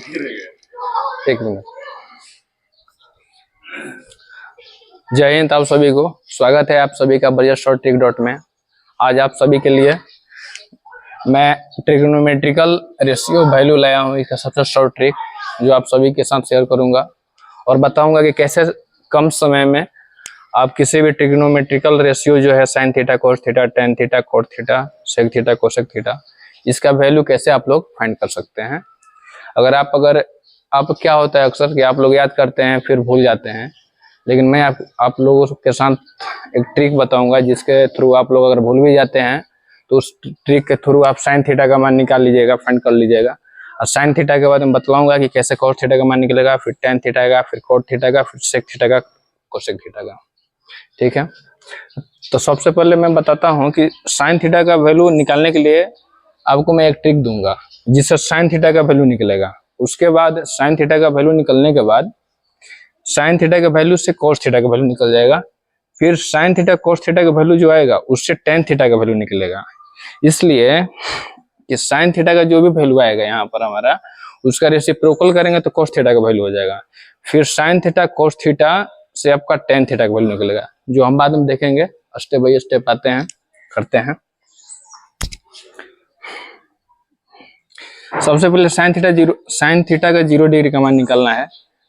एक मिनट। जय हिंद आप सभी को, स्वागत है आप सभी का बढ़िया शॉर्ट ट्रिक डॉट में। आज आप सभी के लिए मैं ट्रिग्नोमेट्रिकल रेशियो वैल्यू लाया हूँ, इसका सबसे शॉर्ट ट्रिक जो आप सभी के साथ शेयर करूंगा और बताऊंगा कि कैसे कम समय में आप किसी भी ट्रिग्नोमेट्रिकल रेशियो जो है sine theta cos theta tan theta cot theta sec theta cosec theta, इसका वैल्यू कैसे आप लोग फाइंड कर सकते हैं। अगर आप क्या होता है अक्सर कि आप लोग याद करते हैं फिर भूल जाते हैं, लेकिन मैं आप लोगों के साथ एक ट्रिक बताऊंगा जिसके थ्रू आप लोग अगर भूल भी जाते हैं तो उस ट्रिक के थ्रू आप साइन थीटा का मान निकाल लीजिएगा, फाइंड कर लीजिएगा। और साइन थीटा के बाद मैं बतलाऊंगा कि कैसे कोस थीटा का मान निकलेगा, फिर टेन थीटा का, फिर कोट थीटा का, फिर सेक थीटा का, कोसेक थीटा का। ठीक है, तो सबसे पहले मैं बताता हूं कि साइन थीटा का वैल्यू निकालने के लिए आपको मैं एक ट्रिक दूंगा जिससे साइन थीटा का वैल्यू निकलेगा। उसके बाद साइन थीटा का वैल्यू निकलने के बाद साइन थीटा के वैल्यू से कोस थीटा का वैल्यू निकल जाएगा। फिर साइन थीटा कोस थीटा का वैल्यू जो आएगा उससे टेन थीटा का वैल्यू निकलेगा। इसलिए कि साइन थीटा का जो भी वैल्यू आएगा यहाँ पर हमारा, उसका रेसिप्रोकल करेंगे तो कोस थीटा का वैल्यू हो जाएगा। फिर साइन थीटा कोस थीटा से आपका टेन थीटा का वैल्यू निकलेगा, जो हम बाद में देखेंगे। स्टेप बाय स्टेप आते हैं, करते हैं। सबसे पहले साइन थीटा का 0 डिग्री का मान निकालना है,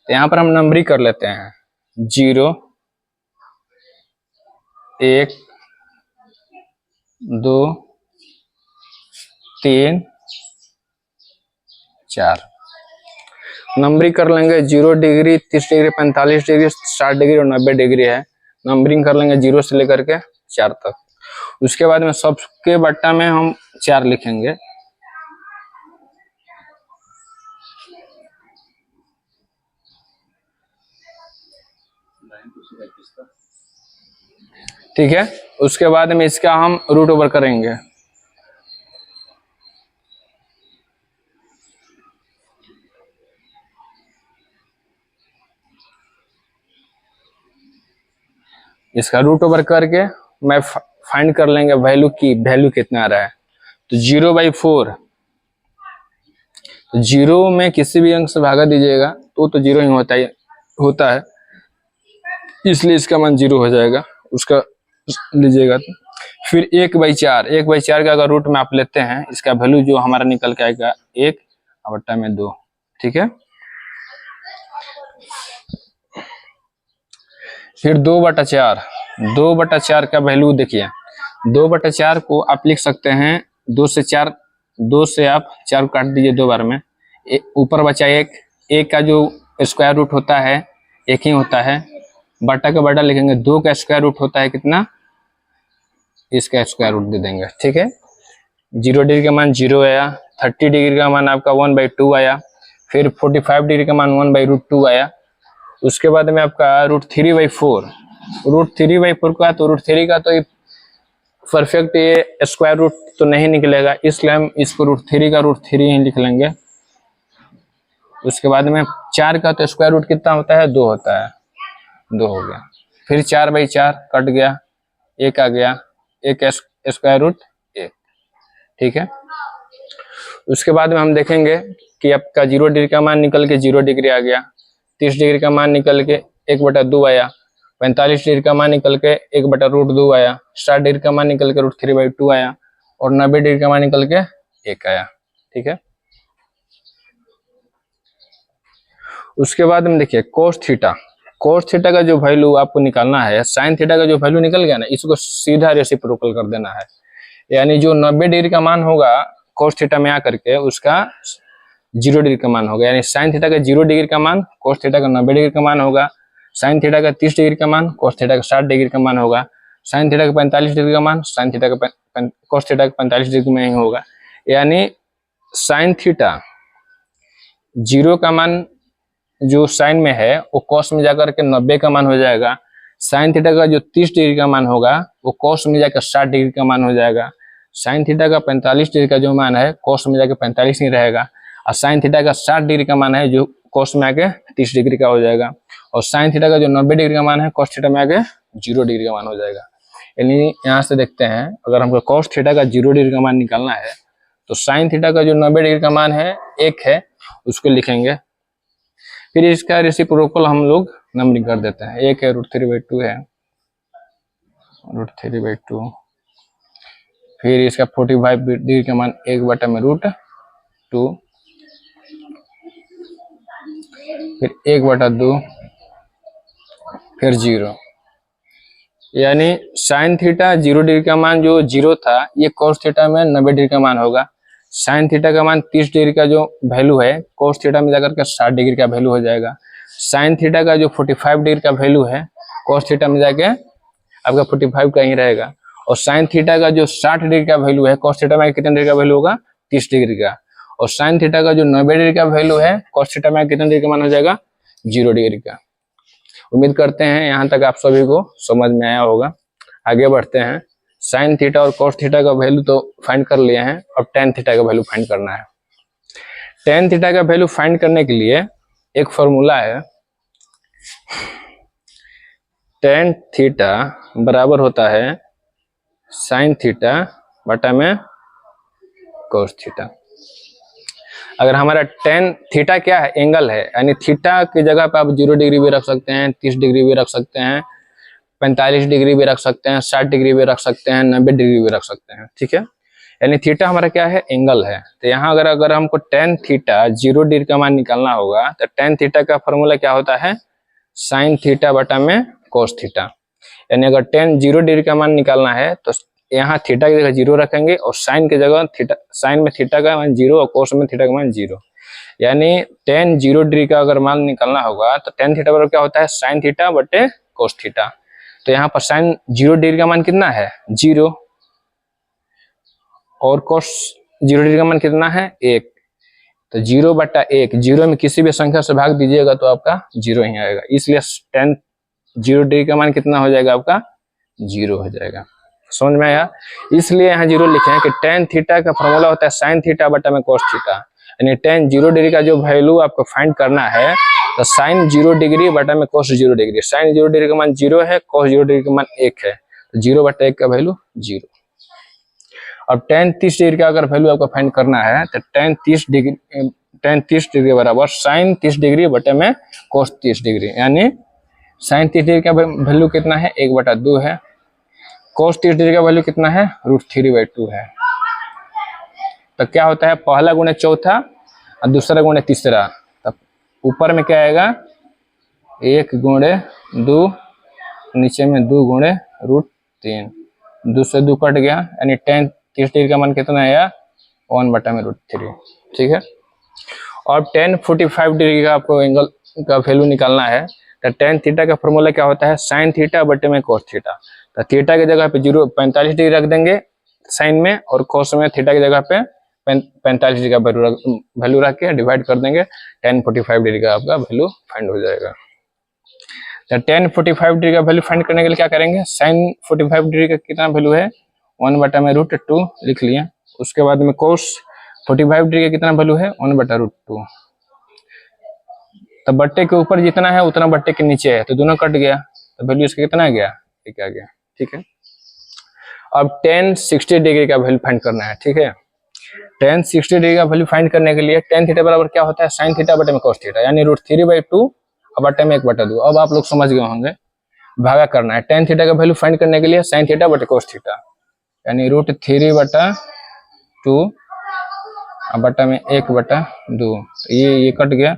तो यहाँ पर हम नंबरिंग कर लेते हैं। 0 1 2 3 4 नंबरिंग कर लेंगे। 0 डिग्री 30 डिग्री 45 डिग्री 60 डिग्री और 90 डिग्री है। नंबरिंग कर लेंगे 0 से लेकर के 4 तक। उसके बाद में सबके बट्टा में हम 4 लिखेंगे। ठीक है, उसके बाद में इसका हम रूट ओवर करेंगे। इसका रूट ओवर करके मैं फाइंड कर लेंगे वैल्यू कितना आ रहा है। तो 0/4, तो 0 में किसी भी अंक से भागा दीजिएगा तो 0 ही होता है, इसलिए इसका मान 0 हो जाएगा। उसका लीजिएगा तो फिर 1/4 का अगर रूट में आप लेते हैं, इसका वैल्यू जो हमारा निकल के आएगा 1/2। ठीक है, फिर 2/4 का वैल्यू देखिए। 2/4 को आप लिख सकते हैं 2 से 4 को काट दीजिए 2 बार में। ऊपर बचा 1 का जो स्क्वायर रूट होता है 1 ही होता है। बटा का बटा लिखेंगे, 2 का स्क्वायर रूट होता है कितना, इसका स्क्वायर रूट दे देंगे। ठीक है, 0 डिग्री का मान 0 आया, 30 डिग्री का मान आपका 1/2 आया, फिर 45 डिग्री का मान 1/√2 आया। उसके बाद में आपका √3/4 का, तो √3 का तो परफेक्ट ये स्क्वायर रूट तो नहीं निकलेगा, इसलिए हम इसको √3 का √3 ही लिख लेंगे। उसके बाद में 4 का तो स्क्वायर रूट कितना होता है, 2 होता है, 2 हो गया। फिर 4/4 कट गया, 1 आ गया, 1 स्क्वायर रूट 1। ठीक है, उसके बाद में हम देखेंगे कि आपका 0 डिग्री का मान निकल के 0 डिग्री आ गया, 30 डिग्री का मान निकल के 1/2 आया, 45 डिग्री का मान निकल के 1/√2 आया, 60 डिग्री का मान निकल के √3/2 आया और 90 डिग्री का मान निकल के 1 आया। ठीक है, उसके बाद में देखिए कोस थीटा का जो वैल्यू आपको निकालना है, साइन थीटा का जो वैल्यू निकल गया ना, इसको सीधा रेसिप्रोकल कर देना है। यानी जो 90 डिग्री का मान होगा कोस थीटा में आकर के उसका 0 डिग्री का मान होगा। यानी साइन थीटा का 0 डिग्री का मान कोस थीटा का 90 डिग्री का मान होगा। साइन थीटा का 30 डिग्री का मान कोस थीटा का 60 डिग्री का मान होगा। साइन थीटा का 45 डिग्री का मान साइन थीटा का कोस थीटा का 45 डिग्री में ही होगा। यानी साइन थीटा 0 का मान जो साइन में है वो कॉस में जाकर के 90 का मान हो जाएगा। साइन थीटा का जो 30 डिग्री का मान होगा वो कॉस में जाकर 60 डिग्री का मान हो जाएगा। साइन थीटा का 45 डिग्री का जो मान है कॉस में जाकर 45 नहीं रहेगा। और साइन थीटा का 60 डिग्री का मान है जो कॉस में आके 30 डिग्री का हो जाएगा। और साइन थीटा का जो 90 डिग्री का मान है कॉस थीटा में आके 0 डिग्री का मान हो जाएगा। यानी यहाँ से देखते हैं, अगर हमको कॉस थीटा का 0 डिग्री का मान निकालना है तो साइन थीटा का जो 90 डिग्री का मान है 1 है उसको लिखेंगे। फिर इसका रेसिप्रोकल हम लोग नंबरिंग कर देते हैं। एक है √3/2 है, √3/2। फिर इसका 45 डिग्री का मान 1/√2, फिर 1/2, फिर 0। यानी साइन थीटा 0 डिग्री का मान जो 0 था, ये कोस थीटा में 90 डिग्री का मान होगा। साइन थीटा का मान 30 डिग्री का जो वैल्यू है, कोस थीटा में जाकर के 60 डिग्री का वैल्यू हो जाएगा। साइन थीटा का जो 45 डिग्री का वैल्यू है, कोस थीटा में जाके आपका 45 का ही रहेगा। और साइन थीटा का जो 60 डिग्री का वैल्यू है, कोस थीटा में कितने डिग्री का वैल्यू होगा, 30 डिग्री का। और साइन थीटा का जो 90 डिग्री का वैल्यू है, कोस थीटा में कितने डिग्री का मान हो जाएगा, 0 डिग्री का। उम्मीद करते हैं यहाँ तक आप सभी को समझ में आया होगा। आगे बढ़ते हैं। साइन थीटा और कोस थीटा का वैल्यू तो फाइंड कर लिए हैं, अब टेन थीटा का वैल्यू फाइंड करना है। टेन थीटा का वैल्यू फाइंड करने के लिए एक फॉर्मूला है, टेन थीटा बराबर होता है साइन थीटा बटा में कोस थीटा। अगर हमारा टेन थीटा क्या है, एंगल है, यानी थीटा की जगह पे आप 0 डिग्री भी रख सकते हैं, 30 डिग्री भी रख सकते हैं, 45 डिग्री भी रख सकते हैं, 60 डिग्री भी रख सकते हैं, 90 डिग्री भी रख सकते हैं, ठीक है। यानी थीटा हमारा क्या है, एंगल है। तो यहाँ अगर हमको टेन थीटा 0 डिग्री का मान निकालना होगा, तो टेन थीटा का फॉर्मूला क्या होता है, साइन थीटा बटा में कोस थीटा। यानी अगर टेन 0 डिग्री का मान निकालना है तो यहाँ थीटा की जगह 0 रखेंगे और साइन की जगह थीटा, साइन में थीटा का मान 0 और कोस में थीटा का मान 0। यानी टेन 0 डिग्री का अगर मान निकालना होगा तो टेन थीटा बराबर क्या होता है, साइन थीटा बटे कोस थीटा। तो यहाँ पर साइन 0 डिग्री का मान कितना है, 0, और कोस 0 डिग्री का मान कितना है, 1। तो 0/1, 0 में किसी भी संख्या से भाग दीजिएगा तो आपका 0 ही आएगा। इसलिए टेन 0 डिग्री का मान कितना हो जाएगा, आपका 0 हो जाएगा। समझ में आया। इसलिए यहाँ 0 लिखे हैं कि टेन थीटा का फॉर्मूला होता है साइन थीटा बटा में कोस थीटा। यानी टेन 0 डिग्री का जो वैल्यू आपको फाइंड करना है, तो साइन 0 डिग्री बटा में कोस 0 डिग्री। साइन 0 डिग्री का मान 0 है, कोस 0 डिग्री का मान 1 है, तो 0/1 का वैल्यू 0। अब टेन 30 डिग्री का अगर वैल्यू आपको फाइंड करना है, तो टेन 30 डिग्री बराबर साइन 30 डिग्री बटे में कोस 30 डिग्री। यानी साइन 30 डिग्री का वैल्यू कितना है, 1/2 है, कोस 30 डिग्री का वैल्यू कितना है, √3/2 है। तो क्या होता है, पहला गुणे चौथा और दूसरा गुणे तीसरा। तब ऊपर में क्या आएगा, 1 गुणे 2, नीचे में 2 गुणे √3, 2 से 2 कट गया। यानी टेन 30 डिग्री का मान कितना आया, 1/√3, ठीक है। और टेन 45 डिग्री का आपको एंगल का वैल्यू निकालना है, तो टेन थीटा का फॉर्मूला क्या होता है, साइन थीटा बटे में कोस थीटा। तो थीटा की जगह पे 45 डिग्री रख देंगे साइन में, और कोस में थीटा की जगह पे 45 डिग्री का वैल्यू रख के डिवाइड कर देंगे, टेन 45 डिग्री का आपका वैल्यू फाइंड हो जाएगा। तो टेन 45 डिग्री का वैल्यू फाइंड करने के लिए क्या करेंगे, साइन 45 डिग्री का कितना वैल्यू है, 1/√2 लिख लिया। उसके बाद में कोस 45 डिग्री का कितना वैल्यू है, 1/√2। तो बट्टे के ऊपर जितना है उतना बट्टे के नीचे है, तो दोनों कट गया, तो वैल्यू इसका कितना आ गया, 1 आ गया, ठीक है। अब टेन 60 डिग्री का वैल्यू फाइंड करना है, ठीक है। टेन 60 डिग्री का वैल्यू फाइंड करने के लिए टेन थीटा बराबर क्या होता है, साइन थीटा बटे में कोस थीटा। यानी √3/2 बटे में 1/2। अब आप लोग समझ गए होंगे, भागा करना है। टेन थीटा का वैल्यू फाइंड करने के लिए साइन थीटा बटे कोस थीटा, यानी √3/2 बटा में 1/2। ये कट गया,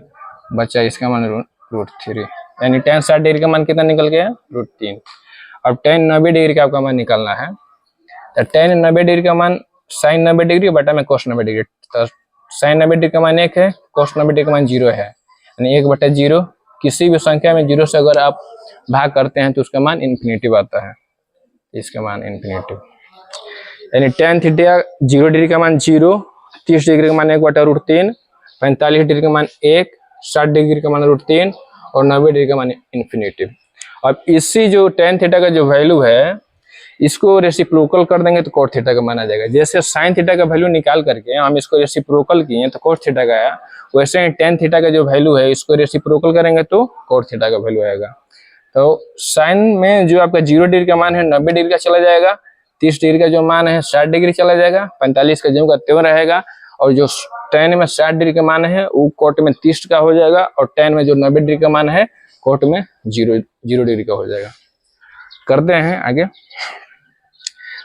बचा इसका मान √3। यानी टेन 60 डिग्री का मान कितना निकल गया, √3। अब टेन 90 डिग्री का आपका मान निकालना है, तो टेन 90 डिग्री का मान साइन 90 डिग्री बटा में कोस 90 डिग्री। तो साइन 90 डिग्री का मान 1 है, कोस 90 डिग्री का मान 0 है, यानी 1/0। किसी भी संख्या में 0 से अगर आप भाग करते हैं तो उसका मान इन्फिनेटिव आता है, इसका मान इन्फिनेटिव। यानी टेन थीटा 0 डिग्री का मान 0, 30 डिग्री का मान 1/√3, 45 डिग्री का मान 1, 60 डिग्री का मान √3 और 90 डिग्री का मान इन्फिनेटिव। अब इसी जो टेन थीटा का जो वैल्यू है, इसको रेसिप्रोकल कर देंगे तो कोस थीटा का मान आ जाएगा। जैसे साइन थीटा का वैल्यू निकाल करके हम इसको रेसिप्रोकल किए तो कोस थीटा का आया, वैसे ही टेन थीटा का जो वैल्यू है इसको रेसिप्रोकल करेंगे तो कोस थीटा का वैल्यू आएगा। तो साइन में जो आपका 0 डिग्री का मान है 90 डिग्री का चला जाएगा, 30 डिग्री का जो मान है 60 डिग्री चला जाएगा, 45 का जो का त्यों रहेगा, और जो tan में 60 डिग्री का मान है वो कोट में 30 का हो जाएगा, और tan में जो 90 डिग्री का मान है कोट में 0 डिग्री का हो जाएगा। करते हैं आगे।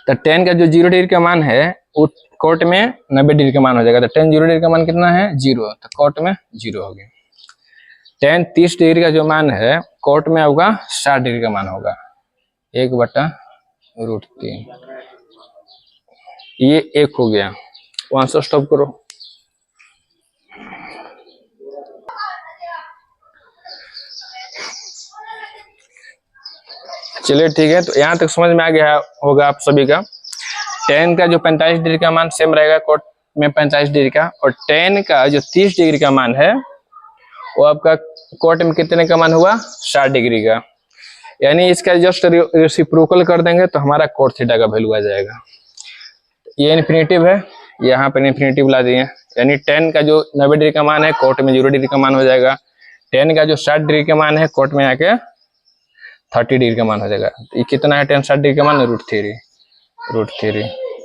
तो tan का जो 0 डिग्री का मान है वो कोट में 90 डिग्री का मान हो जाएगा। तो tan 0 डिग्री का मान कितना है 0, तो कोट में 0 हो गया। tan 30 डिग्री का जो मान है कोट में होगा 60 डिग्री का मान होगा 1/√3। ये 1 हो गया, वहां से स्टॉप करो। चलिए ठीक है, तो यहाँ तक समझ में आ गया होगा आप सभी का। tan का जो 45 डिग्री का मान सेम रहेगा कोट में 45 डिग्री का, और tan का जो 30 डिग्री का मान है वो आपका कोट में कितने का मान हुआ 60 डिग्री का। यानी इसका जस्ट रेसिप्रोकल कर देंगे तो हमारा कोट थीटा का वैल्यू आ जाएगा। ये इन्फिनेटिव है, यहाँ पर इन्फिनेटिव ला दिए, यानी tan का जो 90 डिग्री का मान है कोट में 0 डिग्री का मान हो जाएगा। tan का जो 60 डिग्री का मान है कोट में आके 30 डिग्री का मान हो जाएगा। तो ये कितना है tan 60 डिग्री का मान √3।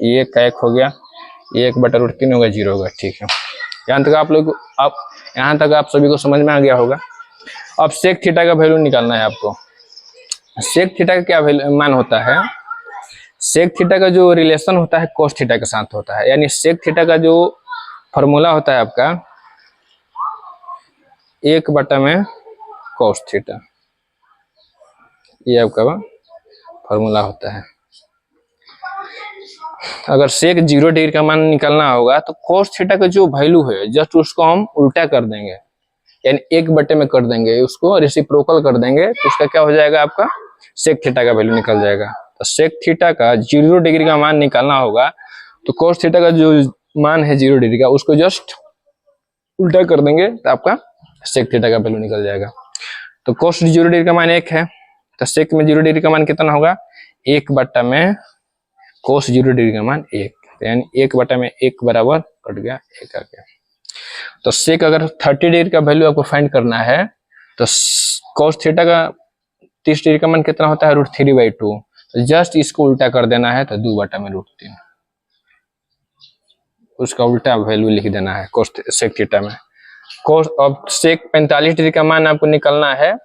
ये का 1 हो गया, ये 1/√3 होगा 0 होगा। ठीक है, यहाँ तक आप सभी को समझ में आ गया होगा। अब सेक थीटा का वैल्यू निकालना है आपको। सेक थीटा का क्या मान होता है, सेक थीटा का जो रिलेशन होता है कोस थीटा के साथ होता है। यानी सेक थीटा का जो फॉर्मूला होता है आपका 1/cos थीटा, ये आपका फॉर्मूला होता है। अगर सेक 0 डिग्री का मान निकालना होगा तो कोस थीटा का जो वैल्यू है जस्ट उसको हम उल्टा कर देंगे, यानी 1/में कर देंगे, उसको रेसिप्रोकल कर देंगे, तो उसका क्या हो जाएगा आपका सेक थीटा का वैल्यू निकल जाएगा। तो सेक थीटा का 0 डिग्री का मान निकालना होगा तो कोस थीटा का जो मान है 0 डिग्री का उसको जस्ट उल्टा कर देंगे तो आपका सेक थीटा का वैल्यू निकल जाएगा। तो कोस 0 डिग्री का मान 1 है, तो सेक में 0 डिग्री का मान कितना होगा 1/में कोस 0 डिग्री का मान 1, यानी 1/1 बराबर कट गया 1 आ गया। तो सेक अगर 30 डिग्री का वैल्यू आपको फाइंड करना है तो कोस थीटा का 30 डिग्री का मान कितना होता है √3/2, तो जस्ट इसको उल्टा कर देना है तो 2/√3, उसका उल्टा वैल्यू लिख देना है कोस सेक थीटा में। कोस अब सेक 45 डिग्री का मान आपको निकालना है,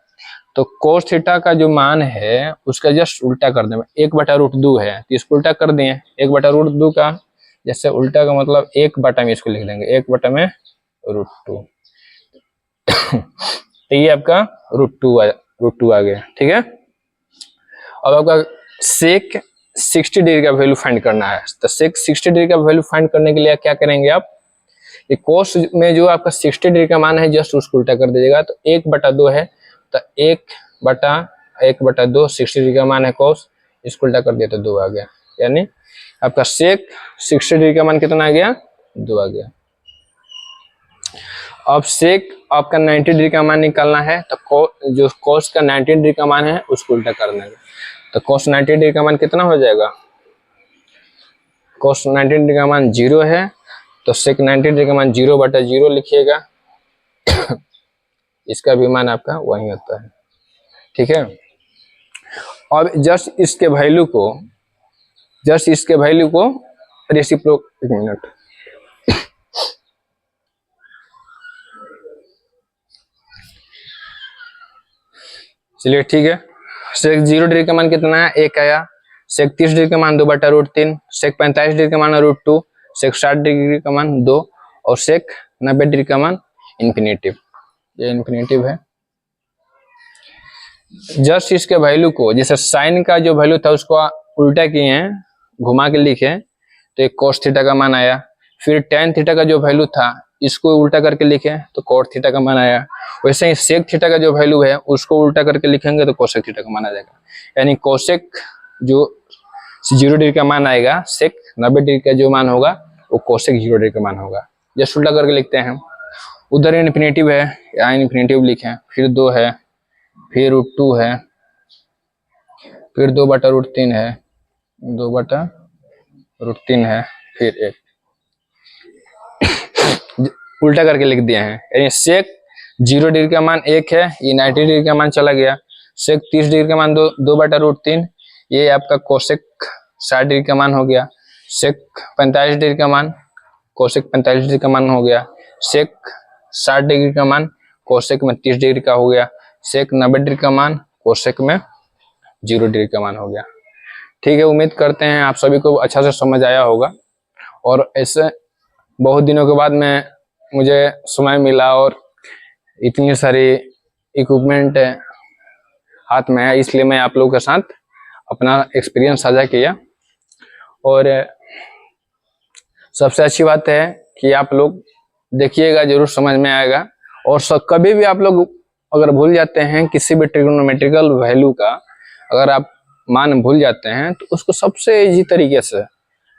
तो कोस थीटा का जो मान है उसका जस्ट उल्टा कर देना, 1/√2 है तो इसको उल्टा कर दिए। 1/√2 का जैसे उल्टा का मतलब 1/, में इसको लिख देंगे 1/√2 तो ये आपका √2 आ गया। ठीक है, अब आपका सेक 60 डिग्री का वैल्यू फाइंड करना है। तो सेक 60 डिग्री का वैल्यू फाइंड करने के लिए क्या करेंगे आप, ये कोस में जो आपका 60 डिग्री का मान है जस्ट उसको उल्टा कर दीजिएगा। तो 1/2 है, तो 1/2 60 डिग्री का मान है कोस, इसको उल्टा कर दिया तो 2 आ गया। यानी आपका सेक 60 डिग्री का मान कितना आ गया 2 आ गया। अब सेक आपका 90 डिग्री का मान निकालना है, तो जो कोस का 90 डिग्री का मान है उसको उल्टा कर देंगे। तो कोस 90 डिग्री का मान कितना हो जाएगा, कोस 90 डिग्री का मान 0 है, तो सेक 90 डिग्री का मान 0/0 लिखिएगा इसका भी मान आपका वही होता है। ठीक है, अब जस्ट इसके वैल्यू को रेसिप्रोकल, एक मिनट, चलिए ठीक है। सेक 0 डिग्री का मान कितना है 1 आया, सेक 30 डिग्री का मान 2/√3, सेक 45 डिग्री का मान √2, सेक 60 डिग्री का मान 2, और सेक 90 डिग्री का मान इन्फिनेटिव, ये इन्फिनेटिव है। जस्ट इसके वैल्यू को, जैसे साइन का जो वैल्यू था उसको उल्टा किए हैं, घुमा के लिखे, तो एक कोस थीटा का मान आया। फिर tan थीटा का जो वैल्यू था इसको उल्टा करके लिखे तो कोट थीटा का मान आया। वैसे ही सेक थीटा का जो वैल्यू है उसको उल्टा करके लिखेंगे तो कोसेक थीटा का मान आ जाएगा। यानी कोसेक जो 0 डिग्री का मान आएगा, सेक 90 डिग्री का जो मान होगा वो कोसेक 0 डिग्री का मान होगा। जस्ट उल्टा करके लिखते हैं। उधर इन्फिनेटिव है, यहाँ इन्फिनेटिव लिखे, फिर 2 है, फिर √2 है, फिर 2/√3 है, 2/√3 है, फिर 1, उल्टा करके लिख दिए हैं। यानी सेक 0 डिग्री का मान 1 है, ये 90 डिग्री का मान चला गया। सेक 30 डिग्री का मान 2/√3, ये आपका कोसेक 60 डिग्री का मान हो गया। सेक 45 डिग्री का मान कोसेक 45 डिग्री का मान हो गया, सेक 60 डिग्री का मान कोसेक में 30 डिग्री का हो गया, सेक 90 डिग्री का मान कोसेक में 0 डिग्री का मान हो गया। ठीक है, उम्मीद करते हैं आप सभी को अच्छा से समझ आया होगा। और ऐसे बहुत दिनों के बाद मुझे समय मिला और इतनी सारी इक्विपमेंट हाथ में है, इसलिए मैं आप लोगों के साथ अपना एक्सपीरियंस साझा किया। और सबसे अच्छी बात है कि आप लोग देखिएगा, जरूर समझ में आएगा। और कभी भी आप लोग अगर भूल जाते हैं किसी भी ट्रिग्नोमेट्रिकल वैल्यू का, अगर आप मान भूल जाते हैं तो उसको सबसे इजी तरीके से,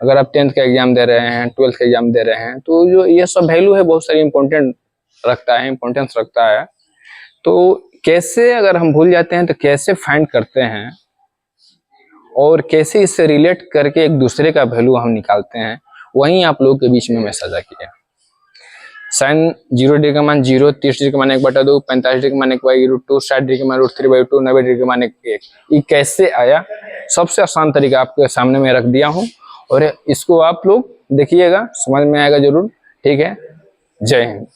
अगर आप 10th का एग्जाम दे रहे हैं, 12th का एग्जाम दे रहे हैं, तो जो ये सब वैल्यू है बहुत सारी इंपॉर्टेंस रखता है। तो कैसे अगर हम भूल जाते हैं तो कैसे फाइंड करते हैं और कैसे इससे रिलेट करके एक दूसरे का वैल्यू हम निकालते हैं, वहीं आप लोगों के बीच में मैं साझा किया। साइन 0 डिग्री का मान 0, 30 डिग्री का मान 1/2, 45 डिग्री का मान 1/√2, 60 डिग्री का मान √3/2, 90 डिग्री का मान 1। ये कैसे आया, सबसे आसान तरीका आपके सामने में रख दिया हूँ, और इसको आप लोग देखिएगा, समझ में आएगा जरूर। ठीक है, जय हिंद।